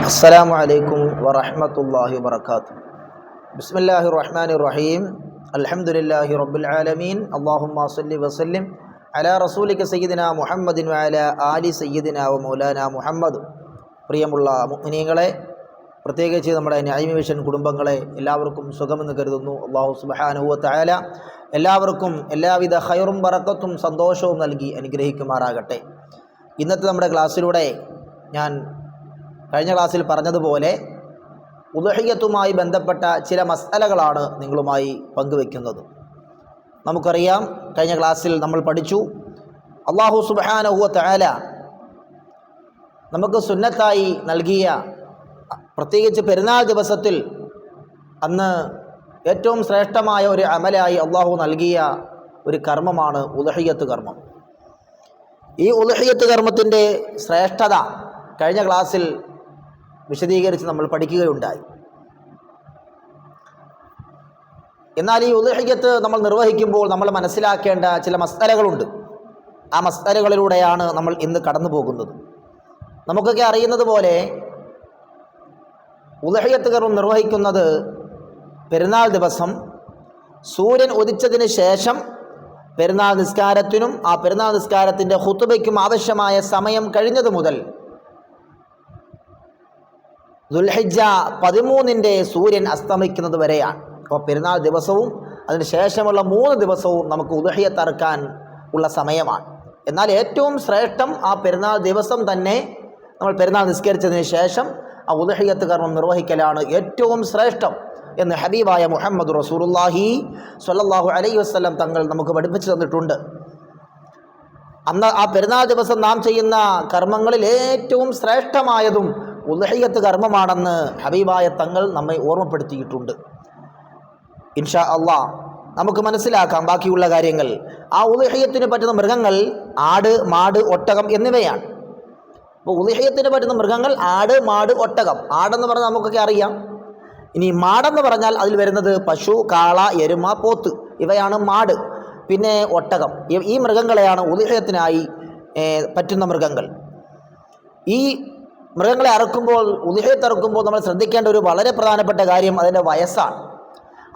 السلام عليكم ورحمة الله وبركاته. بسم الله الرحمن الرحيم. الحمد لله رب العالمين. اللهم صل وسلم على رسولك سيدنا محمد وعلى آل سيدنا ومولانا മുഹമ്മദ്. പ്രിയമുള്ള മുഅ്മിനീങ്ങളെ, പ്രത്യേകിച്ച് നമ്മുടെ നഈം വിഷൻ കുടുംബങ്ങളെ എല്ലാവർക്കും സുഖമെന്ന് കരുതുന്നു. അല്ലാഹു സുബ്ഹാനഹു വ തആല എല്ലാവർക്കും എല്ലാവിധ ഖൈറും ബറക്കത്തും സന്തോഷവും നൽകി അനുഗ്രഹിക്കുമാറാകട്ടെ. ഇന്നത്തെ നമ്മുടെ ക്ലാസ്സിലൂടെ ഞാൻ കഴിഞ്ഞ ക്ലാസ്സിൽ പറഞ്ഞതുപോലെ ഉദ്ഹിയ്യത്തുമായി ബന്ധപ്പെട്ട ചില മസ്അലകളാണ് നിങ്ങളുമായി പങ്കുവെക്കുന്നത്. നമുക്കറിയാം, കഴിഞ്ഞ ക്ലാസ്സിൽ നമ്മൾ പഠിച്ചു, അല്ലാഹു സുബ്ഹാനഹു വ തആല നമുക്ക് സുന്നത്തായി നൽകിയ, പ്രത്യേകിച്ച് പെരുന്നാൾ ദിവസത്തിൽ അന്ന് ഏറ്റവും ശ്രേഷ്ഠമായ ഒരു അമലായി അല്ലാഹു നൽകിയ ഒരു കർമ്മമാണ് ഉദ്ഹിയ്യത്ത് കർമ്മം. ഈ ഉദ്ഹിയ്യത്ത് കർമ്മത്തിൻ്റെ ശ്രേഷ്ഠത കഴിഞ്ഞ ക്ലാസ്സിൽ വിശദീകരിച്ച് നമ്മൾ പഠിക്കുകയുണ്ടായി. എന്നാൽ ഈ ഉദ്ഹിയ്യത്ത് നമ്മൾ നിർവഹിക്കുമ്പോൾ നമ്മൾ മനസ്സിലാക്കേണ്ട ചില മസ്അലകളുണ്ട്. ആ മസ്അലകളിലൂടെയാണ് നമ്മൾ ഇന്ന് കടന്നു പോകുന്നത്. നമുക്കൊക്കെ അറിയുന്നത് പോലെ ഉദ്ഹിയ്യത്ത് കർമ്മം നിർവഹിക്കുന്നത് പെരുന്നാൾ ദിവസം സൂര്യൻ ഉദിച്ചതിന് ശേഷം പെരുന്നാൾ നിസ്കാരത്തിനും ആ പെരുന്നാൾ നിസ്കാരത്തിൻ്റെ ഖുതുബയ്ക്കും ആവശ്യമായ സമയം കഴിഞ്ഞത് മുതൽ ദുൽഹിജ്ജ 13 സൂര്യൻ അസ്തമിക്കുന്നത് വരെയാണ്. അപ്പോൾ പെരുന്നാൾ ദിവസവും അതിന് ശേഷമുള്ള 3 ദിവസവും നമുക്ക് ഉദ്ഹിയ്യത്ത് അറുക്കാൻ ഉള്ള സമയമാണ്. എന്നാൽ ഏറ്റവും ശ്രേഷ്ഠം ആ പെരുന്നാൾ ദിവസം തന്നെ നമ്മൾ പെരുന്നാൾ നിസ്കരിച്ചതിന് ശേഷം ആ ഉദ്ഹിയ്യത്ത് കർമ്മം നിർവഹിക്കലാണ് ഏറ്റവും ശ്രേഷ്ഠം എന്ന് ഹബീബായ മുഹമ്മദ് റസൂലുള്ളാഹി സ്വല്ലല്ലാഹു അലൈഹി വസല്ലം തങ്ങൾ നമുക്ക് പഠിപ്പിച്ചു തന്നിട്ടുണ്ട്. അന്ന് ആ പെരുന്നാൾ ദിവസം നാം ചെയ്യുന്ന കർമ്മങ്ങളിൽ ഏറ്റവും ശ്രേഷ്ഠമായതും ഉദ്ഹിയ്യത്ത് കർമ്മമാണെന്ന് ഹബീബായ തങ്ങൾ നമ്മെ ഓർമ്മപ്പെടുത്തിയിട്ടുണ്ട്. ഇൻഷാ അല്ലാഹ് നമുക്ക് മനസ്സിലാക്കാം ബാക്കിയുള്ള കാര്യങ്ങൾ. ആ ഉദ്ഹിയ്യത്തിന് പറ്റുന്ന മൃഗങ്ങൾ ആട്, മാട്, ഒട്ടകം എന്നിവയാണ്. അപ്പോൾ ഉദ്ഹിയ്യത്തിന് പറ്റുന്ന മൃഗങ്ങൾ ആട്, മാട്, ഒട്ടകം. ആടെന്ന് പറഞ്ഞാൽ നമുക്കൊക്കെ അറിയാം. ഇനി മാടെന്ന് പറഞ്ഞാൽ അതിൽ വരുന്നത് പശു, കാള, എരുമ, പോത്ത്, ഇവയാണ് മാട്. പിന്നെ ഒട്ടകം. ഈ മൃഗങ്ങളെയാണ് ഉദ്ഹിയ്യത്തിനായി പറ്റുന്ന മൃഗങ്ങൾ. ഈ മൃഗങ്ങളെ അറുക്കുമ്പോൾ, ഉദ്ഹിയ്യത്ത് അറുക്കുമ്പോൾ നമ്മൾ ശ്രദ്ധിക്കേണ്ട ഒരു വളരെ പ്രധാനപ്പെട്ട കാര്യം അതിൻ്റെ വയസ്സാണ്.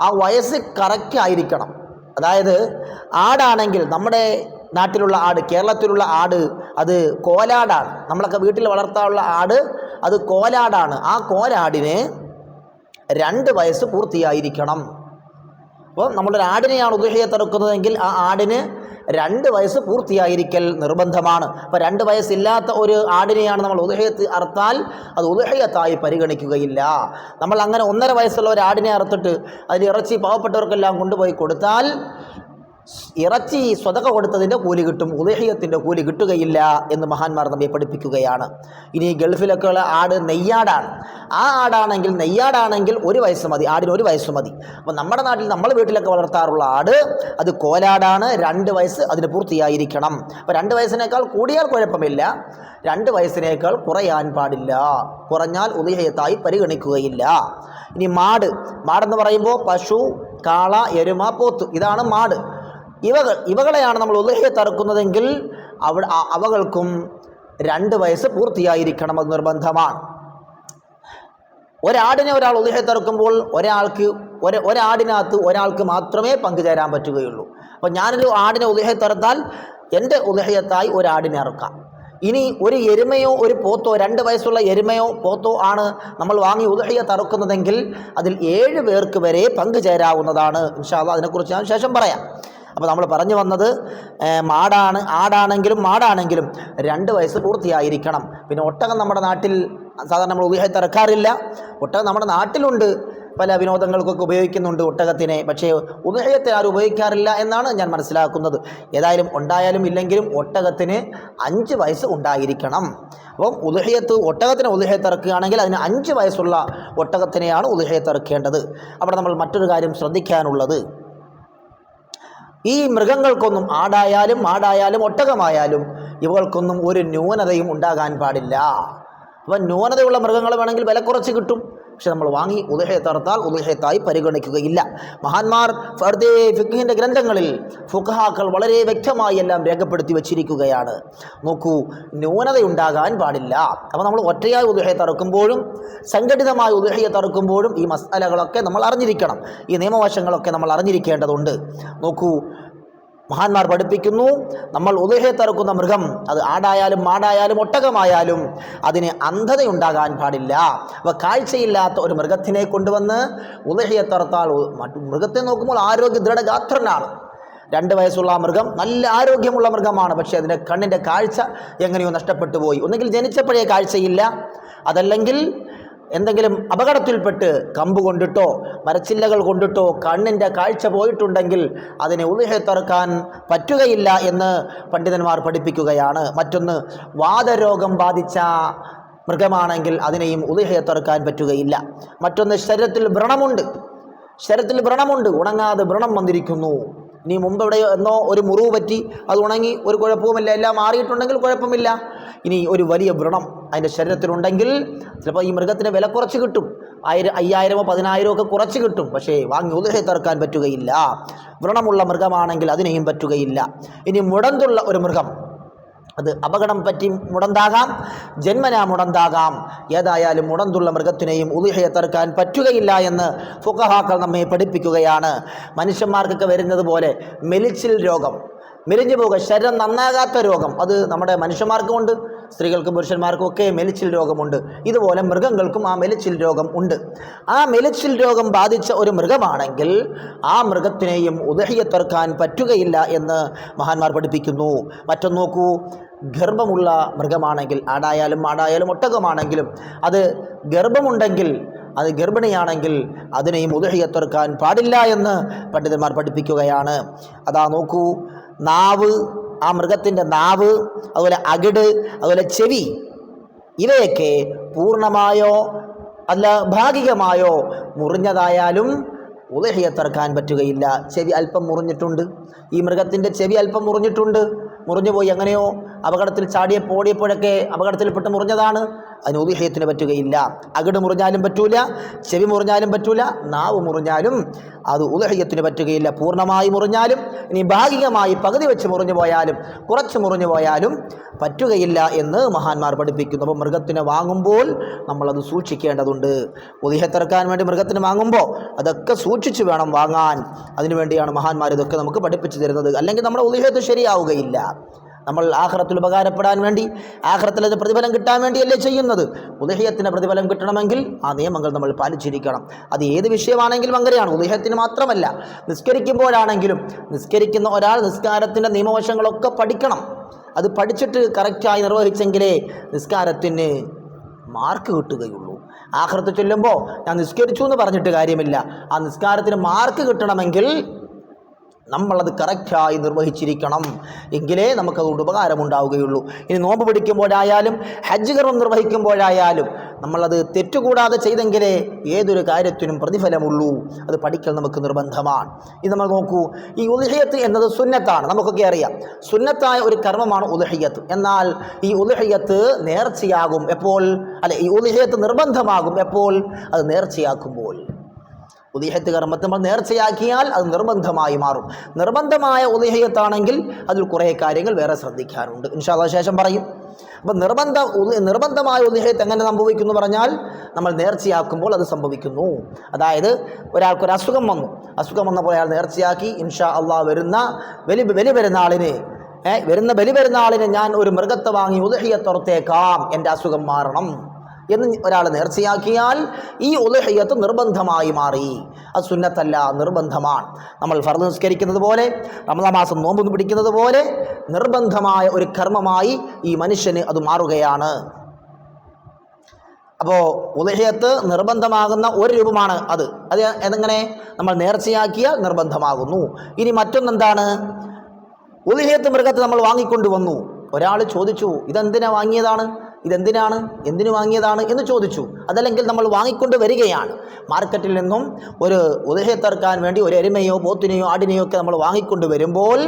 ആ വയസ്സ് കറക്റ്റ് ആയിരിക്കണം. അതായത് ആടാണെങ്കിൽ, നമ്മുടെ നാട്ടിലുള്ള ആട്, കേരളത്തിലുള്ള ആട്, അത് കോലാടാണ്. നമ്മളൊക്കെ വീട്ടിൽ വളർത്താനുള്ള ആട് അത് കോലാടാണ്. ആ കോലാടിന് 2 വയസ്സ് പൂർത്തിയായിരിക്കണം. അപ്പോൾ നമ്മളൊരു ആടിനെയാണ് ഉദ്ഹിയ്യത്ത് അറുക്കുന്നതെങ്കിൽ ആ ആടിന് 2 വയസ്സ് പൂർത്തിയായിരിക്കൽ നിർബന്ധമാണ്. അപ്പോൾ 2 വയസ്സില്ലാത്ത ഒരു ആടിനെയാണ് നമ്മൾ ഉദ്ഹിയ്യത്ത് അറുത്താൽ അത് ഉദ്ഹിയ്യത്തായി പരിഗണിക്കുകയില്ല. നമ്മൾ അങ്ങനെ 1.5 വയസ്സുള്ള ഒരു ആടിനെ അറുത്തിട്ട് അതിന് ഇറച്ചി പാവപ്പെട്ടവർക്കെല്ലാം കൊണ്ടുപോയി കൊടുത്താൽ ഇറച്ചി സ്വതക കൊടുത്തതിൻ്റെ കൂലി കിട്ടും, ഉദ്ഹിയ്യത്തിൻ്റെ കൂലി കിട്ടുകയില്ല എന്ന് മഹാന്മാർ നമ്മെ പഠിപ്പിക്കുകയാണ്. ഇനി ഗൾഫിലൊക്കെ ഉള്ള ആട് നെയ്യാടാണ്. ആ ആടാണെങ്കിൽ, നെയ്യാടാണെങ്കിൽ 1 വയസ്സ് മതി, ആടിന് 1 വയസ്സ് മതി. അപ്പോൾ നമ്മുടെ നാട്ടിൽ, നമ്മൾ വീട്ടിലൊക്കെ വളർത്താറുള്ള ആട് അത് കോലാടാണ്. 2 വയസ്സ് അതിന് പൂർത്തിയായിരിക്കണം. അപ്പോൾ 2 വയസ്സിനേക്കാൾ കൂടിയാൽ കുഴപ്പമില്ല, 2 വയസ്സിനേക്കാൾ കുറയാൻ പാടില്ല. കുറഞ്ഞാൽ ഉദ്ഹിയ്യത്തായി പരിഗണിക്കുകയില്ല. ഇനി മാടെന്ന് പറയുമ്പോൾ പശു, കാള, എരുമ, പോത്ത്, ഇതാണ് മാട്. ഇവകളെയാണ് നമ്മൾ ഉദ്ഹിയ്യത്ത് അറുക്കുന്നതെങ്കിൽ അവകൾക്കും 2 വയസ്സ് പൂർത്തിയായിരിക്കണം, അത് നിർബന്ധമാണ്. ഒരാടിനെ ഒരാൾ ഉദ്ഹിയ്യത്ത് അറുക്കുമ്പോൾ ഒരാടിനകത്ത് ഒരാൾക്ക് മാത്രമേ പങ്കുചേരാൻ പറ്റുകയുള്ളൂ. അപ്പോൾ ഞാനൊരു ആടിനെ ഉദ്ഹിയ്യത്ത് അറുത്താൽ എൻ്റെ ഉദ്ഹിയ്യത്തായി ഒരാടിനെ അറുക്കാം. ഇനി ഒരു എരുമയോ ഒരു പോത്തോ, 2 വയസ്സുള്ള എരുമയോ പോത്തോ ആണ് നമ്മൾ വാങ്ങി ഉദ്ഹിയ്യത്ത് അറുക്കുന്നതെങ്കിൽ അതിൽ 7 പേർക്ക് വരെ പങ്കുചേരാവുന്നതാണ്. ഇൻഷാ അല്ലാഹ് അതിനെക്കുറിച്ച് ഞാൻ ശേഷം പറയാം. അപ്പോൾ നമ്മൾ പറഞ്ഞു വന്നത്, ആടാണെങ്കിലും മാടാണെങ്കിലും 2 വയസ്സ് പൂർത്തിയായിരിക്കണം. പിന്നെ ഒട്ടകം നമ്മുടെ നാട്ടിൽ സാധാരണ നമ്മൾ ഉദ്ഹിയ്യത്ത് അറുക്കാറില്ല. ഒട്ടകം നമ്മുടെ നാട്ടിലുണ്ട്, പല വിനോദങ്ങൾക്കൊക്കെ ഉപയോഗിക്കുന്നുണ്ട് ഒട്ടകത്തിനെ. പക്ഷേ ഉദ്ഹിയ്യത്തിന് ആരും ഉപയോഗിക്കാറില്ല എന്നാണ് ഞാൻ മനസ്സിലാക്കുന്നത്. ഏതായാലും ഉണ്ടായാലും ഇല്ലെങ്കിലും ഒട്ടകത്തിന് 5 വയസ്സ് ഉണ്ടായിരിക്കണം. അപ്പം ഒട്ടകത്തിന് ഉദ്ഹിയ്യത്ത് അറുക്കുകയാണെങ്കിൽ അതിന് 5 വയസ്സുള്ള ഒട്ടകത്തിനെയാണ് ഉദ്ഹിയ്യത്ത് അറുക്കേണ്ടത്. അവിടെ നമ്മൾ മറ്റൊരു കാര്യം ശ്രദ്ധിക്കാനുള്ളത്, ഈ മൃഗങ്ങൾക്കൊന്നും, ആടായാലും മാടായാലും ഒട്ടകമായാലും, ഇവകൾക്കൊന്നും ഒരു ന്യൂനതയും ഉണ്ടാകാൻ പാടില്ല. അപ്പം ന്യൂനതയുള്ള മൃഗങ്ങൾ വേണമെങ്കിൽ വില കുറച്ച് കിട്ടും, പക്ഷെ നമ്മൾ വാങ്ങി ഉദ്ഹിയത്ത് അറുത്താൽ ഉദ്ഹിയത്തായി പരിഗണിക്കുകയില്ല. മഹാന്മാർ ഫിഖ്ഹിൻ്റെ ഗ്രന്ഥങ്ങളിൽ ഫുഖഹാക്കൾ വളരെ വ്യക്തമായി എല്ലാം രേഖപ്പെടുത്തി വച്ചിരിക്കുകയാണ്. നോക്കൂ, ന്യൂനതയുണ്ടാകാൻ പാടില്ല. അപ്പോൾ നമ്മൾ ഒറ്റയായി ഉദ്ഹിയത്ത് അറുക്കുമ്പോഴും സംഘടിതമായി ഉദ്ഹിയത്ത് അറുക്കുമ്പോഴും ഈ മസ്അലകളൊക്കെ നമ്മൾ അറിഞ്ഞിരിക്കണം, ഈ നിയമവശങ്ങളൊക്കെ നമ്മൾ അറിഞ്ഞിരിക്കേണ്ടതുണ്ട്. നോക്കൂ, മഹാന്മാർ പഠിപ്പിക്കുന്നു, നമ്മൾ ഉദ്ഹിയത്ത് അറുക്കുന്ന മൃഗം അത് ആടായാലും മാടായാലും ഒട്ടകമായാലും അതിന് അന്ധതയുണ്ടാകാൻ പാടില്ല. അപ്പോൾ കാഴ്ചയില്ലാത്ത ഒരു മൃഗത്തിനെ കൊണ്ടുവന്ന് ഉദ്ഹിയത്ത് അറുത്താൽ മൃഗത്തെ നോക്കുമ്പോൾ ആരോഗ്യ ദൃഢഗാത്രനാണ്. 2 വയസ്സുള്ള ആ മൃഗം നല്ല ആരോഗ്യമുള്ള മൃഗമാണ്, പക്ഷേ അതിൻ്റെ കണ്ണിൻ്റെ കാഴ്ച എങ്ങനെയോ നഷ്ടപ്പെട്ടു പോയി. ഒന്നുകിൽ ജനിച്ചപ്പോഴേ കാഴ്ചയില്ല, അതല്ലെങ്കിൽ എന്തെങ്കിലും അപകടത്തിൽപ്പെട്ട് കമ്പ് കൊണ്ടിട്ടോ മരച്ചില്ലകൾ കൊണ്ടിട്ടോ കണ്ണിൻ്റെ കാഴ്ച പോയിട്ടുണ്ടെങ്കിൽ അതിനെ ഉദ്ഹിയത്ത് അറുക്കാൻ പറ്റുകയില്ല എന്ന് പണ്ഡിതന്മാർ പഠിപ്പിക്കുകയാണ്. മറ്റൊന്ന്, വാതരോഗം ബാധിച്ച മൃഗമാണെങ്കിൽ അതിനെയും ഉദ്ഹിയത്ത് അറുക്കാൻ പറ്റുകയില്ല. മറ്റൊന്ന്, ശരീരത്തിൽ വ്രണമുണ്ട്, ഉണങ്ങാതെ വ്രണം വന്നിരിക്കുന്നു. ഇനി മുമ്പ് ഇവിടെ എന്നോ ഒരു മുറിവ് പറ്റി, അത് ഉണങ്ങി, ഒരു കുഴപ്പവുമില്ല, എല്ലാം മാറിയിട്ടുണ്ടെങ്കിൽ കുഴപ്പമില്ല. ഇനി ഒരു വലിയ വ്രണം അതിൻ്റെ ശരീരത്തിലുണ്ടെങ്കിൽ ചിലപ്പോൾ ഈ മൃഗത്തിന് വില കുറച്ച് കിട്ടും, 5000-ഓ 10,000-ഓ ഒക്കെ കുറച്ച് കിട്ടും, പക്ഷേ വാങ്ങി ഉദ്ഹിയത്ത് അറുക്കാൻ പറ്റുകയില്ല. വ്രണമുള്ള മൃഗമാണെങ്കിൽ അതിനെയും പറ്റുകയില്ല. ഇനി മുടന്തുള്ള ഒരു മൃഗം, അത് അപകടം പറ്റി മുടന്താകാം, ജന്മനാ മുടന്താകാം, ഏതായാലും മുടന്തുള്ള മൃഗത്തിനെയും ഉദ്ഹിയത്ത് അറുക്കാൻ പറ്റുകയില്ല എന്ന് ഫുഖഹാക്കൾ നമ്മെ പഠിപ്പിക്കുകയാണ്. മനുഷ്യന്മാർക്കൊക്കെ വരുന്നത് പോലെ മെലിച്ചിൽ രോഗം, മെലിഞ്ഞു പോകുക, ശരീരം നന്നാകാത്ത രോഗം, അത് നമ്മുടെ മനുഷ്യന്മാർക്കുമുണ്ട്, സ്ത്രീകൾക്കും പുരുഷന്മാർക്കും ഒക്കെ മെലിച്ചിൽ രോഗമുണ്ട്. ഇതുപോലെ മൃഗങ്ങൾക്കും ആ മെലിച്ചിൽ രോഗം ഉണ്ട്. ആ മെലിച്ചിൽ രോഗം ബാധിച്ച ഒരു മൃഗമാണെങ്കിൽ ആ മൃഗത്തിനെയും ഉദ്ഹിയത്ത് അറുക്കാൻ പറ്റുകയില്ല എന്ന് മഹാന്മാർ പഠിപ്പിക്കുന്നു. മറ്റൊന്ന് നോക്കൂ, ഗർഭമുള്ള മൃഗമാണെങ്കിൽ, ആടായാലും മാടായാലും ഒട്ടകമാണെങ്കിലും അത് ഗർഭമുണ്ടെങ്കിൽ, അത് ഗർഭിണിയാണെങ്കിൽ അതിനെയും ഉദ്ഹിയത്ത് അറുക്കാൻ പാടില്ല എന്ന് പണ്ഡിതന്മാർ പഠിപ്പിക്കുകയാണ്. അതാ നോക്കൂ, നാവ്, ആ മൃഗത്തിൻ്റെ നാവ്, അതുപോലെ അകിട്, അതുപോലെ ചെവി, ഇവയൊക്കെ പൂർണ്ണമായോ അല്ല ഭാഗികമായോ മുറിഞ്ഞതായാലും ഉദ്ഹിയത്ത് അറുക്കാൻ പറ്റുകയില്ല. ചെവി അല്പം മുറിഞ്ഞിട്ടുണ്ട്, ഈ മൃഗത്തിൻ്റെ ചെവി അല്പം മുറിഞ്ഞിട്ടുണ്ട്, മുറിഞ്ഞുപോയി, എങ്ങനെയോ അപകടത്തിൽ ഓടിയപ്പോഴൊക്കെ അപകടത്തിൽപ്പെട്ട് മുറിഞ്ഞതാണ്, അതിന് ഉദ്ഹിയത്തിന് പറ്റുകയില്ല. അകിട് മുറിഞ്ഞാലും പറ്റൂല, ചെവി മുറിഞ്ഞാലും പറ്റൂല, നാവ് മുറിഞ്ഞാലും അത് ഉദ്ഹിയത്തിന് പറ്റുകയില്ല. പൂർണ്ണമായി മുറിഞ്ഞാലും ഇനി ഭാഗികമായി പകുതി വെച്ച് മുറിഞ്ഞു പോയാലും കുറച്ച് മുറിഞ്ഞു പോയാലും പറ്റുകയില്ല എന്ന് മഹാന്മാർ പഠിപ്പിക്കുന്നു. അപ്പോൾ മൃഗത്തിനെ വാങ്ങുമ്പോൾ നമ്മളത് സൂക്ഷിക്കേണ്ടതുണ്ട്. ഉദ്ഹിയത്ത് അറുക്കാൻ വേണ്ടി മൃഗത്തിന് വാങ്ങുമ്പോൾ അതൊക്കെ സൂക്ഷിച്ച് വേണം വാങ്ങാൻ. അതിനുവേണ്ടിയാണ് മഹാന്മാർ ഇതൊക്കെ നമുക്ക് പഠിപ്പിച്ചു തരുന്നത്. അല്ലെങ്കിൽ നമ്മുടെ ഉദ്ഹിയത്ത് ശരിയാവുകയില്ല. നമ്മൾ ആഖിറത്തിൽ ഉപകാരപ്പെടാൻ വേണ്ടി, ആഖിറത്തിൽ അത് പ്രതിഫലം കിട്ടാൻ വേണ്ടിയല്ലേ ചെയ്യുന്നത്. ഉദ്ഹിയത്തിന് പ്രതിഫലം കിട്ടണമെങ്കിൽ ആ നിയമങ്ങൾ നമ്മൾ പാലിച്ചിരിക്കണം. അത് ഏത് വിഷയമാണെങ്കിലും അങ്ങനെയാണ്, ഉദ്ഹിയത്തിന് മാത്രമല്ല. നിസ്കരിക്കുമ്പോഴാണെങ്കിലും നിസ്കരിക്കുന്ന ഒരാൾ നിസ്കാരത്തിൻ്റെ നിയമവശങ്ങളൊക്കെ പഠിക്കണം. അത് പഠിച്ചിട്ട് കറക്റ്റായി നിർവഹിച്ചെങ്കിലേ നിസ്കാരത്തിന് മാർക്ക് കിട്ടുകയുള്ളൂ. ആഖിറത്ത് ചൊല്ലുമ്പോൾ ഞാൻ നിസ്കരിച്ചു എന്ന് പറഞ്ഞിട്ട് കാര്യമില്ല. ആ നിസ്കാരത്തിന് മാർക്ക് കിട്ടണമെങ്കിൽ നമ്മളത് കറക്റ്റായി നിർവഹിച്ചിരിക്കണം, എങ്കിലേ നമുക്കതുകൊണ്ട് ഉപകാരമുണ്ടാവുകയുള്ളൂ. ഇനി നോമ്പ് പിടിക്കുമ്പോഴായാലും ഹജ്ജ് കർമ്മം നിർവഹിക്കുമ്പോഴായാലും നമ്മളത് തെറ്റുകൂടാതെ ചെയ്തെങ്കിലേ ഏതൊരു കാര്യത്തിനും പ്രതിഫലമുള്ളൂ. അത് പഠിക്കൽ നമുക്ക് നിർബന്ധമാണ്. ഇത് നമ്മൾ നോക്കൂ, ഈ ഉദ്ഹിയത്ത് എന്നത് സുന്നത്താണ്, നമുക്കൊക്കെ അറിയാം. സുന്നത്തായ ഒരു കർമ്മമാണ് ഉദ്ഹിയത്ത്. എന്നാൽ ഈ ഉദ്ഹിയത്ത് നേർച്ചയാകും എപ്പോൾ? ഈ ഉദ്ഹിയത്ത് നിർബന്ധമാകും എപ്പോൾ? അത് നേർച്ചയാക്കുമ്പോൾ. ഉദ്ഹിയത്ത് കർമ്മത്തെ നമ്മൾ നേർച്ചയാക്കിയാൽ അത് നിർബന്ധമായി മാറും. നിർബന്ധമായ ഉദ്ഹിയത്താണെങ്കിൽ അതിൽ കുറേ കാര്യങ്ങൾ വേറെ ശ്രദ്ധിക്കാറുണ്ട്, ഇൻഷാ അല്ലാഹ് ശേഷം പറയും. അപ്പം നിർബന്ധമായ ഉദ്ഹിയത്ത് എങ്ങനെ സംഭവിക്കുന്നു പറഞ്ഞാൽ, നമ്മൾ നേർച്ചയാക്കുമ്പോൾ അത് സംഭവിക്കുന്നു. അതായത് ഒരാൾക്കൊരു അസുഖം വന്നപ്പോൾ അയാൾ നേർച്ചയാക്കി, ഇൻഷാ അല്ലാഹ് വരുന്ന ബലി പെരുന്നാളിന് ഞാൻ ഒരു മൃഗത്തെ വാങ്ങി ഉദ്ഹിയത്ത് അറുത്തേക്കാം, എൻ്റെ അസുഖം മാറണം എന്ന് ഒരാൾ നേർച്ചയാക്കിയാൽ ഈ ഉദ്ഹിയത്ത് നിർബന്ധമായി മാറി. അത് സുന്നത്തല്ല, നിർബന്ധമാണ്. നമ്മൾ ഫർദ് നിസ്കരിക്കുന്നത് പോലെ, റമദാൻ മാസം നോമ്പ് പിടിക്കുന്നത് പോലെ നിർബന്ധമായ ഒരു കർമ്മമായി ഈ മനുഷ്യന് അത് മാറുകയാണ്. അപ്പോൾ ഉദ്ഹിയത്ത് നിർബന്ധമാകുന്ന ഒരു രൂപമാണ് അത് എങ്ങനെ നമ്മൾ നേർച്ചയാക്കിയാൽ നിർബന്ധമാകുന്നു. ഇനി മറ്റൊന്നെന്താണ്? ഉദ്ഹിയത്ത് മൃഗത്തെ നമ്മൾ വാങ്ങിക്കൊണ്ടുവന്നു. ഒരാൾ ചോദിച്ചു, ഇതെന്തിനാ വാങ്ങിയതാണ്, എന്തിനു വാങ്ങിയതാണ് എന്ന് ചോദിച്ചു. അതല്ലെങ്കിൽ നമ്മൾ വാങ്ങിക്കൊണ്ട് വരികയാണ് മാർക്കറ്റിൽ നിന്നും ഒരു ഉദ്ഹിയത്ത് അറുക്കാൻ വേണ്ടി ഒരു എരുമയോ പോത്തിനെയോ ആടിനെയോ ഒക്കെ നമ്മൾ വാങ്ങിക്കൊണ്ട് വരുമ്പോൾ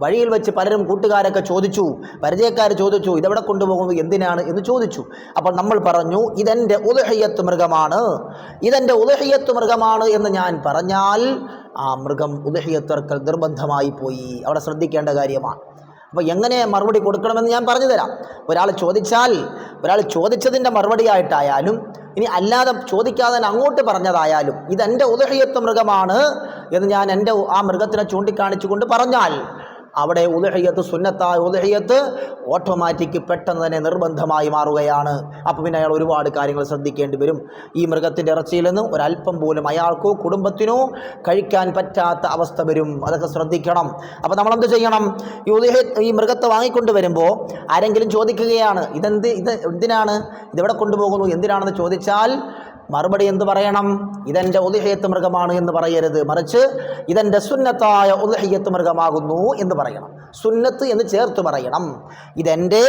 വഴിയിൽ വെച്ച് പലരും എന്തിനാണ് എന്ന് ചോദിച്ചു. അപ്പോൾ നമ്മൾ പറഞ്ഞു, ഇതെൻ്റെ ഉദ്ഹിയ്യത്ത് മൃഗമാണ് എന്ന് ഞാൻ പറഞ്ഞാൽ ആ മൃഗം ഉദ്ഹിയ്യത്തർക്കൽ നിർബന്ധമായി പോയി. അവിടെ ശ്രദ്ധിക്കേണ്ട കാര്യമാണ്. അപ്പോൾ എങ്ങനെ മറുപടി കൊടുക്കണമെന്ന് ഞാൻ പറഞ്ഞു തരാം. ഒരാൾ ചോദിച്ചതിൻ്റെ മറുപടിയായിട്ടായാലും ഇനി അല്ലാതെ ചോദിക്കാതെ അങ്ങോട്ട് പറഞ്ഞതായാലും ഇതെൻ്റെ ഉദ്ഹിയ്യത്ത് മൃഗമാണ് എന്ന് ഞാൻ എൻ്റെ ആ മൃഗത്തിനെ ചൂണ്ടിക്കാണിച്ചുകൊണ്ട് പറഞ്ഞാൽ അവിടെ ഉദ്ഹിയ്യത്ത്, സുന്നത്തായ ഉദ്ഹിയ്യത്ത് ഓട്ടോമാറ്റിക് പെട്ടെന്ന് തന്നെ നിർബന്ധമായി മാറുകയാണ്. അപ്പോൾ പിന്നെ അയാൾ ഒരുപാട് കാര്യങ്ങൾ ശ്രദ്ധിക്കേണ്ടി വരും. ഈ മൃഗത്തിൻ്റെ ഇറച്ചിയിൽ നിന്ന് ഒരല്പം പോലും അയാൾക്കോ കുടുംബത്തിനോ കഴിക്കാൻ പറ്റാത്ത അവസ്ഥ വരും. അതൊക്കെ ശ്രദ്ധിക്കണം. അപ്പോൾ നമ്മളെന്ത് ചെയ്യണം? ഈ മൃഗത്തെ വാങ്ങിക്കൊണ്ട് വരുമ്പോൾ ആരെങ്കിലും ചോദിക്കുകയാണ്, എന്തിനാണ്, ഇതെവിടെ കൊണ്ടുപോകുന്നു, എന്തിനാണെന്ന് ചോദിച്ചാൽ മറുപടി എന്ത് പറയണം? ഇതെൻ്റെ ഉദ്ഹിയ്യത്ത് മൃഗമാണ് എന്ന് പറയരുത്. മറിച്ച് ഇതെൻ്റെ സുന്നത്തായ ഉദ്ഹിയ്യത്ത് മൃഗമാകുന്നു എന്ന് പറയണം. സുന്നത്ത് എന്ന് ചേർത്ത് പറയണം. ഇതെൻ്റെ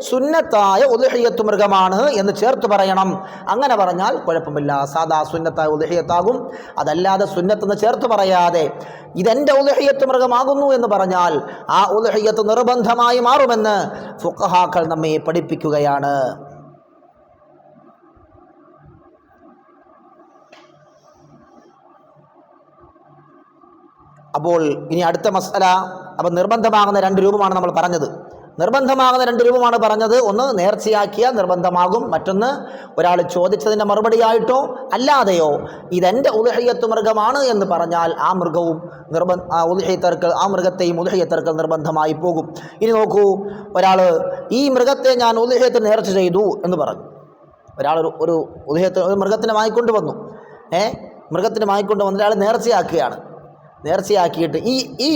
സുന്നത്തായ ഉദ്ഹിയ്യത്ത് മൃഗമാണ് എന്ന് ചേർത്ത് പറയണം. അങ്ങനെ പറഞ്ഞാൽ കുഴപ്പമില്ല, സാദാ സുന്നത്തായ ഉദ്ഹിയ്യത്താകും. അതല്ലാതെ സുന്നത്തെന്ന് ചേർത്ത് പറയാതെ ഇതെൻ്റെ ഉദ്ഹിയ്യത്ത് മൃഗമാകുന്നു എന്ന് പറഞ്ഞാൽ ആ ഉദ്ഹിയ്യത്ത് നിർബന്ധമായി മാറുമെന്ന് ഫുഖഹാക്കൾ നമ്മെ പഠിപ്പിക്കുകയാണ്. അപ്പോൾ ഇനി അടുത്ത മസ്അല. അപ്പോൾ നിർബന്ധമാകുന്ന രണ്ട് രൂപമാണ് നമ്മൾ പറഞ്ഞത്. ഒന്ന് നേർച്ചയാക്കിയാൽ നിർബന്ധമാകും. മറ്റൊന്ന് ഒരാൾ ചോദിച്ചതിൻ്റെ മറുപടിയായിട്ടോ അല്ലാതെയോ ഇതെൻ്റെ ഉദ്ഹിയ്യത്ത് മൃഗമാണ് എന്ന് പറഞ്ഞാൽ ആ മൃഗവും ആ മൃഗത്തെയും ഉദ്ഹിയ്യത്തർക്കൽ നിർബന്ധമായി പോകും. ഇനി നോക്കൂ, ഒരാൾ ഈ മൃഗത്തെ ഞാൻ ഉദ്ഹിയ്യത്ത് നേർച്ച ചെയ്തു എന്ന് പറഞ്ഞു. ഒരാൾ ഒരു മൃഗത്തിനെ വാങ്ങിക്കൊണ്ട് വന്നു. ഒരാൾ നേർച്ചയാക്കിയിട്ട് ഈ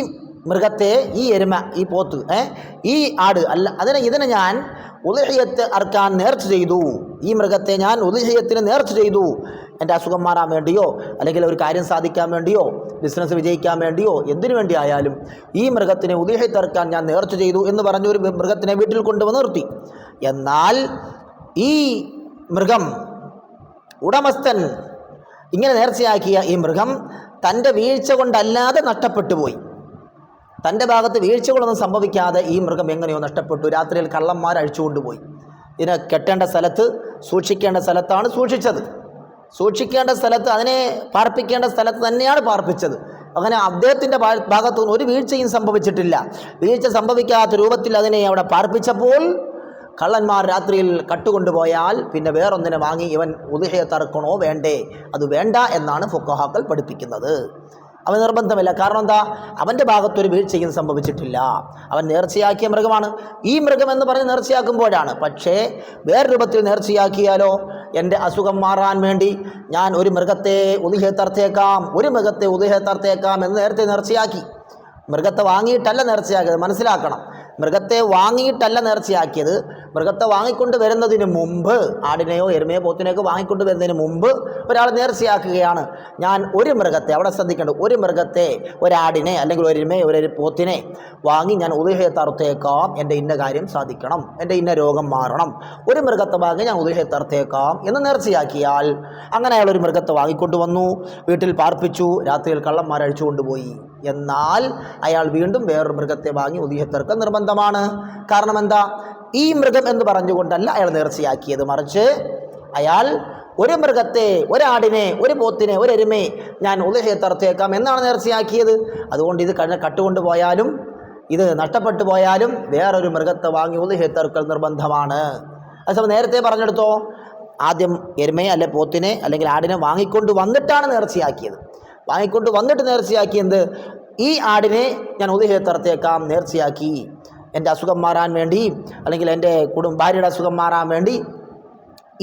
മൃഗത്തെ, ഈ എരുമ, ഈ പോത്ത്, ഈ ആട് ഇതിനെ ഞാൻ ഉദ്ഹിയ്യത്ത് അർക്കാൻ നേർച്ച ചെയ്തു. ഈ മൃഗത്തെ ഞാൻ ഉദ്ഹിയ്യത്തിന് നേർച്ച ചെയ്തു. എൻ്റെ അസുഖം മാറാൻ വേണ്ടിയോ അല്ലെങ്കിൽ ഒരു കാര്യം സാധിക്കാൻ വേണ്ടിയോ ബിസിനസ് വിജയിക്കാൻ വേണ്ടിയോ എന്തിനു വേണ്ടി ആയാലും ഈ മൃഗത്തിനെ ഉദ്ഹിയ്യത്ത് അർക്കാൻ ഞാൻ നേർച്ച ചെയ്തു എന്ന് പറഞ്ഞ ഒരു മൃഗത്തിനെ വീട്ടിൽ കൊണ്ടുവന്ന് നിർത്തി. എന്നാൽ ഈ മൃഗം ഉടമസ്ഥൻ ഇങ്ങനെ നേർച്ചയാക്കിയ ഈ മൃഗം തൻ്റെ വീഴ്ച കൊണ്ടല്ലാതെ നഷ്ടപ്പെട്ടു പോയി. തൻ്റെ ഭാഗത്ത് വീഴ്ചകളൊന്നും സംഭവിക്കാതെ ഈ മൃഗം എങ്ങനെയോ നഷ്ടപ്പെട്ടു. രാത്രിയിൽ കള്ളന്മാർ അഴിച്ചുകൊണ്ടുപോയി. ഇതിനെ കെട്ടേണ്ട സ്ഥലത്ത്, സൂക്ഷിക്കേണ്ട സ്ഥലത്താണ് സൂക്ഷിച്ചത്. സൂക്ഷിക്കേണ്ട സ്ഥലത്ത്, അതിനെ പാർപ്പിക്കേണ്ട സ്ഥലത്ത് തന്നെയാണ് പാർപ്പിച്ചത്. അങ്ങനെ അദ്ദേഹത്തിൻ്റെ ഭാഗത്തുനിന്ന് ഒരു വീഴ്ചയും സംഭവിച്ചിട്ടില്ല. വീഴ്ച സംഭവിക്കാത്ത രൂപത്തിൽ അതിനെ അവിടെ പാർപ്പിച്ചപ്പോൾ കള്ളന്മാർ രാത്രിയിൽ കട്ടുകൊണ്ടുപോയാൽ പിന്നെ വേറൊന്നിനെ വാങ്ങി ഇവൻ ഉദ്ഹിയ്യത്ത് അറുക്കണോ വേണ്ടേ? അത് വേണ്ട എന്നാണ് ഫുഖഹാക്കൾ പഠിപ്പിക്കുന്നത്. അവൻ നിർബന്ധമില്ല. കാരണം എന്താ? അവൻ്റെ ഭാഗത്തൊരു വീഴ്ചയും സംഭവിച്ചിട്ടില്ല. അവൻ നേർച്ചയാക്കിയ മൃഗമാണ്. ഈ മൃഗം എന്ന് പറഞ്ഞ് നേർച്ചയാക്കുമ്പോഴാണ്. പക്ഷേ വേറെ രൂപത്തിൽ നേർച്ചയാക്കിയാലോ, എൻ്റെ അസുഖം മാറാൻ വേണ്ടി ഞാൻ ഒരു മൃഗത്തെ ഉദ്ഹിയ്യത്ത് അറുത്തേക്കാം എന്ന് നേരത്തെ നേർച്ചയാക്കി. മൃഗത്തെ വാങ്ങിയിട്ടല്ല നേർച്ചയാക്കിയത്, മനസ്സിലാക്കണം. മൃഗത്തെ വാങ്ങിയിട്ടല്ല നേർച്ചയാക്കിയത്. മൃഗത്തെ വാങ്ങിക്കൊണ്ട് വരുന്നതിന് മുമ്പ്, ആടിനെയോ എരുമയോ പോത്തിനെയൊക്കെ വാങ്ങിക്കൊണ്ട് വരുന്നതിന് മുമ്പ് ഒരാൾ നേർച്ചയാക്കുകയാണ്. ഞാൻ ഒരു മൃഗത്തെ, അവിടെ ശ്രദ്ധിക്കേണ്ടത്, ഒരു മൃഗത്തെ, ഒരാടിനെ അല്ലെങ്കിൽ ഒരു എരുമയോ ഒരു പോത്തിനെ വാങ്ങി ഞാൻ ഉദ്ഹിയ്യത്ത് അറുത്തേക്കാം, എൻ്റെ ഇന്ന കാര്യം സാധിക്കണം, എൻ്റെ ഇന്ന രോഗം മാറണം, ഒരു മൃഗത്തെ വാങ്ങി ഞാൻ ഉദ്ഹിയ്യത്ത് അറുത്തേക്കാം എന്ന് നേർച്ചയാക്കിയാൽ, അങ്ങനെ അയാൾ ഒരു മൃഗത്തെ വാങ്ങിക്കൊണ്ട് വന്നു, വീട്ടിൽ പാർപ്പിച്ചു, രാത്രിയിൽ കള്ളന്മാർ അഴിച്ചു കൊണ്ടുപോയി. എന്നാൽ അയാൾ വീണ്ടും വേറൊരു മൃഗത്തെ വാങ്ങി ഉദ്ഹിയ്യത്ത് അറുക്കൽ നിർബന്ധമാണ്. കാരണം എന്താ? ഈ മൃഗം എന്ന് പറഞ്ഞുകൊണ്ടല്ല അയാൾ നേർച്ചയാക്കിയത്. മറിച്ച് അയാൾ ഒരു മൃഗത്തെ, ഒരാടിനെ, ഒരു പോത്തിനെ, ഒരു എരുമയെ ഞാൻ ഉദ്ഹിയ്യത്ത് അറുത്തേക്കാം എന്നാണ് നേർച്ചയാക്കിയത്. അതുകൊണ്ട് ഇത് കട്ടുകൊണ്ടുപോയാലും ഇത് നഷ്ടപ്പെട്ടു പോയാലും വേറൊരു മൃഗത്തെ വാങ്ങി ഉദ്ഹിയ്യത്ത് അറുക്കൽ നിർബന്ധമാണ്. അതേസമയം നേരത്തെ പറഞ്ഞെടുത്തോ, ആദ്യം എരുമയെ അല്ലെ പോത്തിനെ അല്ലെങ്കിൽ ആടിനെ വാങ്ങിക്കൊണ്ട് വന്നിട്ടാണ് നേർച്ചയാക്കിയത്. വാങ്ങിക്കൊണ്ട് വന്നിട്ട് നേർച്ചയാക്കിയത്, ഈ ആടിനെ ഞാൻ ഉദ്ഹിയ്യത്ത് അറുത്തേക്കാം നേർച്ചയാക്കി, എൻ്റെ അസുഖം മാറാൻ വേണ്ടി അല്ലെങ്കിൽ എൻ്റെ ഭാര്യയുടെ അസുഖം മാറാൻ വേണ്ടി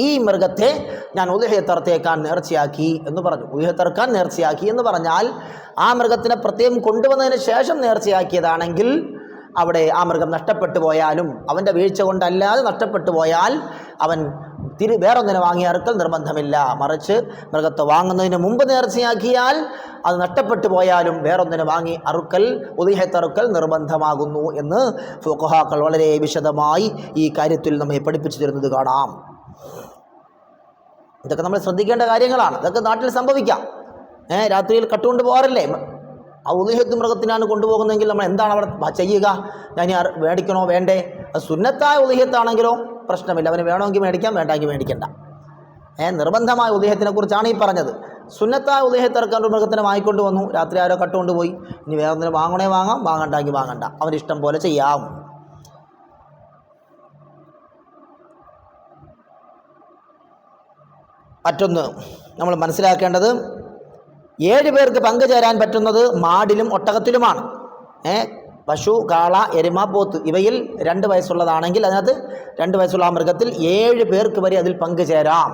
ഈ മൃഗത്തെ ഞാൻ ഉദ്ഹിയ്യത്ത് അറുത്തേക്കാൻ നേർച്ചയാക്കി എന്ന് പറഞ്ഞു. ഉദ്ഹിയ്യത്ത് അറുക്കാൻ നേർച്ചയാക്കി എന്ന് പറഞ്ഞാൽ ആ മൃഗത്തിനെ പ്രത്യേകം കൊണ്ടുവന്നതിന് ശേഷം നേർച്ചയാക്കിയതാണെങ്കിൽ അവിടെ ആ മൃഗം നഷ്ടപ്പെട്ടു പോയാലും, അവൻ്റെ വീഴ്ച കൊണ്ടല്ലാതെ നഷ്ടപ്പെട്ടു പോയാൽ അവൻ വേറൊന്നിനെ വാങ്ങി അറുക്കൽ നിർബന്ധമില്ല. മറിച്ച് മൃഗത്തെ വാങ്ങുന്നതിന് മുമ്പ് നേർച്ചയാക്കിയാൽ അത് നഷ്ടപ്പെട്ടു പോയാലും വേറൊന്നിനെ വാങ്ങി അറുക്കൽ, ഉദ്ഹിയ്യത്ത് അറുക്കൽ നിർബന്ധമാകുന്നു എന്ന് ഫുഖഹാക്കൾ വളരെ വിശദമായി ഈ കാര്യത്തിൽ നമ്മെ പഠിപ്പിച്ചു തരുന്നത് കാണാം. ഇതൊക്കെ നമ്മൾ ശ്രദ്ധിക്കേണ്ട കാര്യങ്ങളാണ്. ഇതൊക്കെ നാട്ടിൽ സംഭവിക്കാം. രാത്രിയിൽ കട്ടുകൊണ്ട് പോകാറില്ലേ? ആ ഉളിഹത്ത് മൃഗത്തിനാണ് കൊണ്ടുപോകുന്നതെങ്കിൽ നമ്മൾ എന്താണ് അവിടെ ചെയ്യുക? ഞാൻ മേടിക്കണോ വേണ്ടേ? അത് സുന്നത്തായ ഉളിഹത്താണെങ്കിലോ പ്രശ്നമില്ല, അവന് വേണമെങ്കിൽ മേടിക്കാം, വേണ്ടെങ്കിൽ മേടിക്കണ്ട. നിർബന്ധമായ ഉളിഹത്തിനെ കുറിച്ചാണ് ഈ പറഞ്ഞത്. സുന്നത്തായ ഉളിഹത്ത് ഇറക്കാൻ ഒരു മൃഗത്തിനെ വാങ്ങിക്കൊണ്ട് വന്നു, രാത്രി ആരോ കട്ടുകൊണ്ട് പോയി, ഇനി വേറെ എന്തിനും വാങ്ങണേ വാങ്ങാം, വാങ്ങണ്ടെങ്കിൽ വാങ്ങണ്ട, അവന് ഇഷ്ടം പോലെ ചെയ്യാം. മറ്റൊന്ന് നമ്മൾ മനസ്സിലാക്കേണ്ടത്, 7 പേർക്ക് പങ്കുചേരാൻ പറ്റുന്നത് മാടിലും ഒട്ടകത്തിലുമാണ്. പശു, കാള, എരുമ, പോത്ത് ഇവയിൽ 2 വയസ്സുള്ളതാണെങ്കിൽ അതിനകത്ത് 2 വയസ്സുള്ള ആ മൃഗത്തിൽ 7 പേർക്ക് വരെ അതിൽ പങ്കുചേരാം.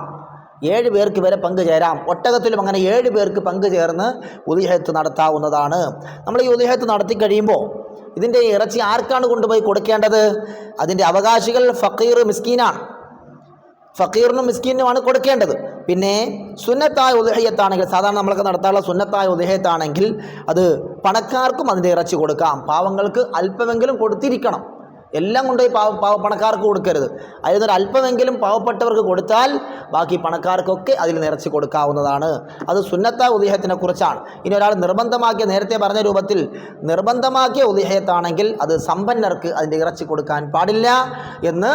7 പേർക്ക് വരെ പങ്കുചേരാം. ഒട്ടകത്തിലും അങ്ങനെ 7 പേർക്ക് പങ്കുചേർന്ന് ഉളിഹത്ത് നടത്താവുന്നതാണ്. നമ്മൾ ഈ ഉളിഹത്ത് നടത്തി കഴിയുമ്പോൾ ഇതിൻ്റെ ഇറച്ചി ആർക്കാണ് കൊണ്ടുപോയി കൊടുക്കേണ്ടത്? അതിൻ്റെ അവകാശികൾ ഫക്കീർ, മിസ്കീനാണ്. ഫക്കീറിനും മിസ്കീനുമാണ് കൊടുക്കേണ്ടത്. പിന്നെ സുന്നത്തായ ഉളിഹത്താണെങ്കിൽ, സാധാരണ നമ്മളൊക്കെ നടത്താനുള്ള സുന്നത്തായ ഉളിഹത്താണെങ്കിൽ അത് പണക്കാർക്കും അതിൻ്റെ ഇറച്ചി കൊടുക്കാം. പാവങ്ങൾക്ക് അല്പമെങ്കിലും കൊടുത്തിരിക്കണം. എല്ലാം കൊണ്ടുപോയി പണക്കാർക്ക് കൊടുക്കരുത്. അതിൽ നിന്നൊരു അല്പമെങ്കിലും പാവപ്പെട്ടവർക്ക് കൊടുത്താൽ ബാക്കി പണക്കാർക്കൊക്കെ അതിൽ നിറച്ച് കൊടുക്കാവുന്നതാണ്. അത് സുന്നത്തായ ഉളിഹത്തിനെ കുറിച്ചാണ്. ഇനി ഒരാൾ നിർബന്ധമാക്കിയ, നേരത്തെ പറഞ്ഞ രൂപത്തിൽ നിർബന്ധമാക്കിയ ഉളിഹത്താണെങ്കിൽ അത് സമ്പന്നർക്ക് അതിൻ്റെ ഇറച്ചി കൊടുക്കാൻ പാടില്ല എന്ന്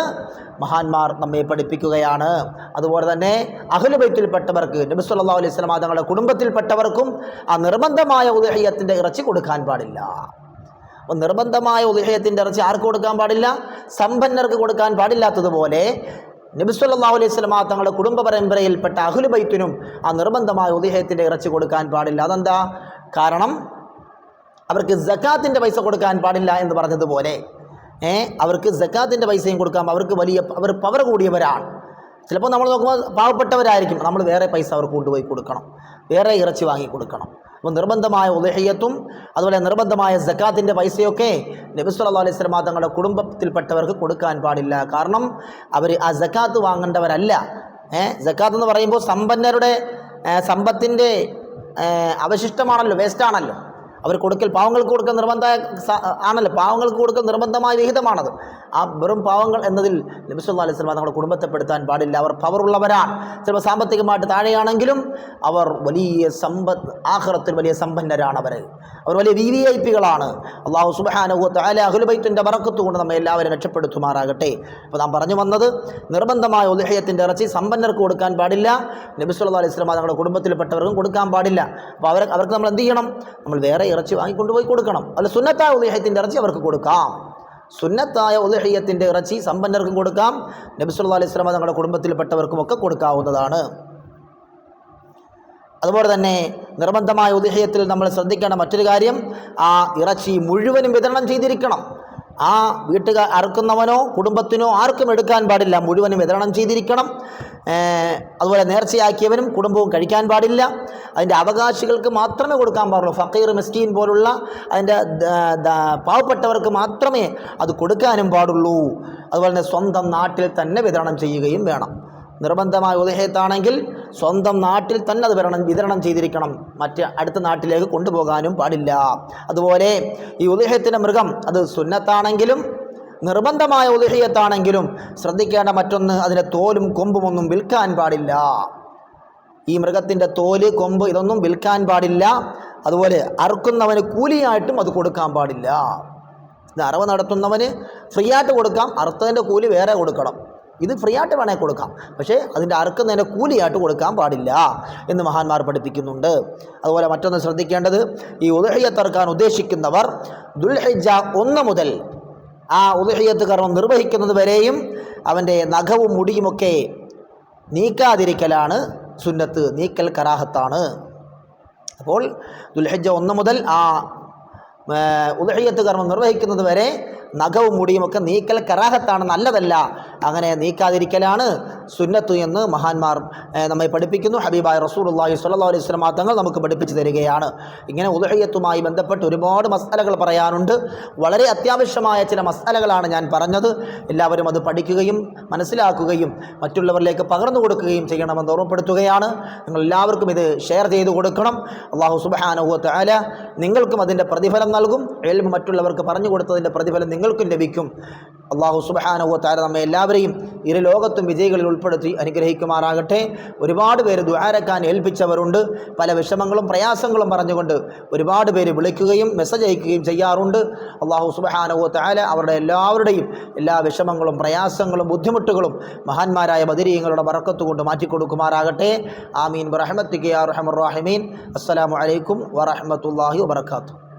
മഹാന്മാർ നമ്മെ പഠിപ്പിക്കുകയാണ്. അതുപോലെ തന്നെ അഹ്ലു ബൈത്തിൽപ്പെട്ടവർക്ക്, നബി സല്ലല്ലാഹു അലൈഹി വസല്ലം തങ്ങളുടെ കുടുംബത്തിൽപ്പെട്ടവർക്കും ആ നിർബന്ധമായ ഉളിഹത്തിൻ്റെ ഇറച്ചി കൊടുക്കാൻ പാടില്ല. അപ്പോൾ നിർബന്ധമായ ഉളിഹത്തിൻ്റെ ഇറച്ചി ആർക്ക് കൊടുക്കാൻ പാടില്ല? സമ്പന്നർക്ക് കൊടുക്കാൻ പാടില്ലാത്തതുപോലെ നബി സല്ലല്ലാഹു അലൈഹി വസല്ലം തങ്ങളുടെ കുടുംബ പരമ്പരയിൽപ്പെട്ട അഹ്ലു ബൈത്തിനും ആ നിർബന്ധമായ ഉളിഹത്തിൻ്റെ ഇറച്ചി കൊടുക്കാൻ പാടില്ല. അതെന്താ കാരണം? അവർക്ക് സക്കാത്തിൻ്റെ പൈസ കൊടുക്കാൻ പാടില്ല എന്ന് പറഞ്ഞതുപോലെ അവർക്ക് സക്കാത്തിൻ്റെ പൈസയും കൊടുക്കാം. അവർ പവർ കൂടിയവരാണ്. ചിലപ്പോൾ നമ്മൾ നോക്കുമ്പോൾ പാവപ്പെട്ടവരായിരിക്കും, നമ്മൾ വേറെ പൈസ അവർക്ക് കൊണ്ടുപോയി കൊടുക്കണം, വേറെ ഇറച്ചി വാങ്ങി കൊടുക്കണം. അപ്പോൾ നിർബന്ധമായ ഉളിഹത്തും അതുപോലെ നിർബന്ധമായ സക്കാത്തിൻ്റെ പൈസയൊക്കെ നബി സല്ലല്ലാഹു അലൈഹി വസല്ലം തങ്ങളുടെ കുടുംബത്തിൽപ്പെട്ടവർക്ക് കൊടുക്കാൻ പാടില്ല. കാരണം അവർ ആ സക്കാത്ത് വാങ്ങേണ്ടവരല്ല. സക്കാത്ത് എന്ന് പറയുമ്പോൾ സമ്പന്നരുടെ സമ്പത്തിൻ്റെ അവശിഷ്ടമാണല്ലോ, വേസ്റ്റാണല്ലോ. അവർ കൊടുക്കൽ, പാവങ്ങൾക്ക് കൊടുക്കൽ നിർബന്ധ ആണല്ലോ, പാവങ്ങൾക്ക് കൊടുക്കൽ നിർബന്ധമായ വിഹിതമാണത്. ആ വെറും പാവങ്ങൾ എന്നതിൽ നബി സല്ലല്ലാഹു അലൈഹി വസല്ലം നമ്മുടെ കുടുംബത്തെപ്പെടുത്താൻ പാടില്ല. അവർ പവറുള്ളവരാണ്. ചിലപ്പോൾ സാമ്പത്തികമായിട്ട് താഴെയാണെങ്കിലും അവർ വലിയ ആഖിറത്തിൽ വലിയ സമ്പന്നരാണ്. അവർ വലിയ വിവിഐപികളാണ്. അല്ലാഹു സുബ്ഹാനഹു വ തആല അഹ്ലു ബൈത്തിന്റെ ബറക്കത്ത് കൊണ്ട് നമ്മെ എല്ലാവരും രക്ഷപ്പെടുത്തുമാറാകട്ടെ. അപ്പോൾ നാം പറഞ്ഞു വന്നത്, നിർബന്ധമായ ഉളിഹത്തിൻ്റെ ഇറച്ചി സമ്പന്നർക്ക് കൊടുക്കാൻ പാടില്ല, നബി സല്ലല്ലാഹു അലൈഹി വസല്ലം നമ്മുടെ കുടുംബത്തിൽപ്പെട്ടവർക്കും കൊടുക്കാൻ പാടില്ല. അപ്പോൾ അവർക്ക് നമ്മൾ എന്ത് ചെയ്യണം? നമ്മൾ വേറെ ഇറച്ചി വാങ്ങിക്കൊണ്ടുപോയി കൊടുക്കണം. അല്ല, സുന്നത്തായ ഉളിഹത്തിൻ്റെ ഇറച്ചി അവർക്ക് കൊടുക്കാം. സുന്നത്തായ ഉളിഹത്തിൻ്റെ ഇറച്ചി സമ്പന്നർക്കും കൊടുക്കാം, നബി സല്ലല്ലാഹു അലൈഹി വസല്ലം നമ്മുടെ കുടുംബത്തിൽപ്പെട്ടവർക്കും ഒക്കെ കൊടുക്കാവുന്നതാണ്. അതുപോലെ തന്നെ നിർബന്ധമായ ഉളിഹത്തിൽ നമ്മൾ ശ്രദ്ധിക്കേണ്ട മറ്റൊരു കാര്യം, ആ ഇറച്ചി മുഴുവനും വിതരണം ചെയ്തിരിക്കണം. ആ വീട്ടുകാർ അറുക്കുന്നവനോ കുടുംബത്തിനോ ആർക്കും എടുക്കാൻ പാടില്ല, മുഴുവനും വിതരണം ചെയ്തിരിക്കണം. അതുപോലെ നേർച്ചയാക്കിയവനും കുടുംബവും കഴിക്കാൻ പാടില്ല. അതിൻ്റെ അവകാശികൾക്ക് മാത്രമേ കൊടുക്കാൻ പാടുള്ളൂ. ഫക്കീർ, മിസ്കീൻ പോലുള്ള അതിൻ്റെ പാവപ്പെട്ടവർക്ക് മാത്രമേ അത് കൊടുക്കാനും പാടുള്ളൂ. അതുപോലെ തന്നെ സ്വന്തം നാട്ടിൽ തന്നെ വിതരണം ചെയ്യുകയും വേണം. നിർബന്ധമായ ഉളിഹത്താണെങ്കിൽ സ്വന്തം നാട്ടിൽ തന്നെ അത് വിതരണം ചെയ്തിരിക്കണം, അടുത്ത നാട്ടിലേക്ക് കൊണ്ടുപോകാനും പാടില്ല. അതുപോലെ ഈ ഉളിഹത്തിൻ്റെ മൃഗം അത് സുന്നത്താണെങ്കിലും നിർബന്ധമായ ഉളിഹത്താണെങ്കിലും ശ്രദ്ധിക്കേണ്ട മറ്റൊന്ന്, അതിൻ്റെ തോലും കൊമ്പുമൊന്നും വിൽക്കാൻ പാടില്ല. ഈ മൃഗത്തിൻ്റെ തോല്, കൊമ്പ് ഇതൊന്നും വിൽക്കാൻ പാടില്ല. അതുപോലെ അറുക്കുന്നവന് കൂലിയായിട്ടും അത് കൊടുക്കാൻ പാടില്ല. ഇത് അറവ് നടത്തുന്നവന് ഫ്രീ ആയിട്ട് കൊടുക്കാം, അറുത്തതിൻ്റെ കൂലി വേറെ കൊടുക്കണം. ഇത് ഫ്രീ ആയിട്ട് വേണേൽ കൊടുക്കാം, പക്ഷേ അതിൻ്റെ അറുക്കുന്നതിൻ്റെ കൂലിയായിട്ട് കൊടുക്കാൻ പാടില്ല എന്ന് മഹാന്മാർ പഠിപ്പിക്കുന്നുണ്ട്. അതുപോലെ മറ്റൊന്ന് ശ്രദ്ധിക്കേണ്ടത്, ഈ ഉളിഹത്ത് അറുക്കാൻ ഉദ്ദേശിക്കുന്നവർ ദുൽഹിജ്ജ 1 മുതൽ ആ ഉളിഹത്ത് കർമ്മം നിർവഹിക്കുന്നത് വരെയും അവൻ്റെ നഖവും മുടിയുമൊക്കെ നീക്കാതിരിക്കലാണ് സുന്നത്ത്, നീക്കൽ കറാഹത്താണ്. അപ്പോൾ ദുൽഹിജ്ജ 1 മുതൽ ആ ഉളിഹത്ത് കർമ്മം നിർവഹിക്കുന്നത് വരെ നഖവും മുടിയുമൊക്കെ നീക്കൽ കറാഹത്താണ്, നല്ലതല്ല. അങ്ങനെ നീക്കാതിരിക്കലാണ് സുന്നത്ത് എന്ന് മഹാന്മാർ നമ്മെ പഠിപ്പിക്കുന്നു. ഹബീബായ റസൂലുള്ളാഹി സ്വല്ലല്ലാഹു അലൈഹി വസല്ലം തങ്ങൾ നമുക്ക് പഠിപ്പിച്ചു തരികയാണ്. ഇങ്ങനെ ഉളിഹത്തുമായി ബന്ധപ്പെട്ട് ഒരുപാട് മസ്അലകൾ പറയാനുണ്ട്. വളരെ അത്യാവശ്യമായ ചില മസ്അലകളാണ് ഞാൻ പറഞ്ഞത്. എല്ലാവരും അത് പഠിക്കുകയും മനസ്സിലാക്കുകയും മറ്റുള്ളവരിലേക്ക് പകർന്നു കൊടുക്കുകയും ചെയ്യണമെന്ന് ഓർമ്മപ്പെടുത്തുകയാണ്. നിങ്ങൾ എല്ലാവർക്കും ഇത് ഷെയർ ചെയ്ത് കൊടുക്കണം. അല്ലാഹു സുബ്ഹാനഹു വ തആല നിങ്ങൾക്കും അതിൻ്റെ പ്രതിഫലം നൽകും. ഇൽമ് മറ്റുള്ളവർക്ക് പറഞ്ഞു കൊടുത്തതിൻ്റെ പ്രതിഫലം നിങ്ങൾക്കും ലഭിക്കും. അള്ളാഹു സുബ്ഹാനഹു വ തആല നമ്മെ എല്ലാവരെയും ഇരു ലോകത്തും വിജയികളിൽ ഉൾപ്പെടുത്തി അനുഗ്രഹിക്കുമാറാകട്ടെ. ഒരുപാട് പേര് ദുആരക്കാൻ ഏൽപ്പിച്ചവരുണ്ട്. പല വിഷമങ്ങളും പ്രയാസങ്ങളും പറഞ്ഞുകൊണ്ട് ഒരുപാട് പേര് വിളിക്കുകയും മെസ്സേജ് അയക്കുകയും ചെയ്യാറുണ്ട്. അള്ളാഹു സുബ്ഹാനഹു വ തആല അവരുടെ എല്ലാവരുടെയും എല്ലാ വിഷമങ്ങളും പ്രയാസങ്ങളും ബുദ്ധിമുട്ടുകളും മഹാന്മാരായ ബദരീങ്ങളുടെ ബറക്കത്ത് കൊണ്ട് മാറ്റിക്കൊടുക്കുമാറാകട്ടെ. ആമീൻ ബിറഹ്മതിക യാ അർഹമർ റഹീമീൻ. അസ്സലാമു അലൈക്കും വറഹ്മത്തുള്ളാഹി വബറകാതുഹു.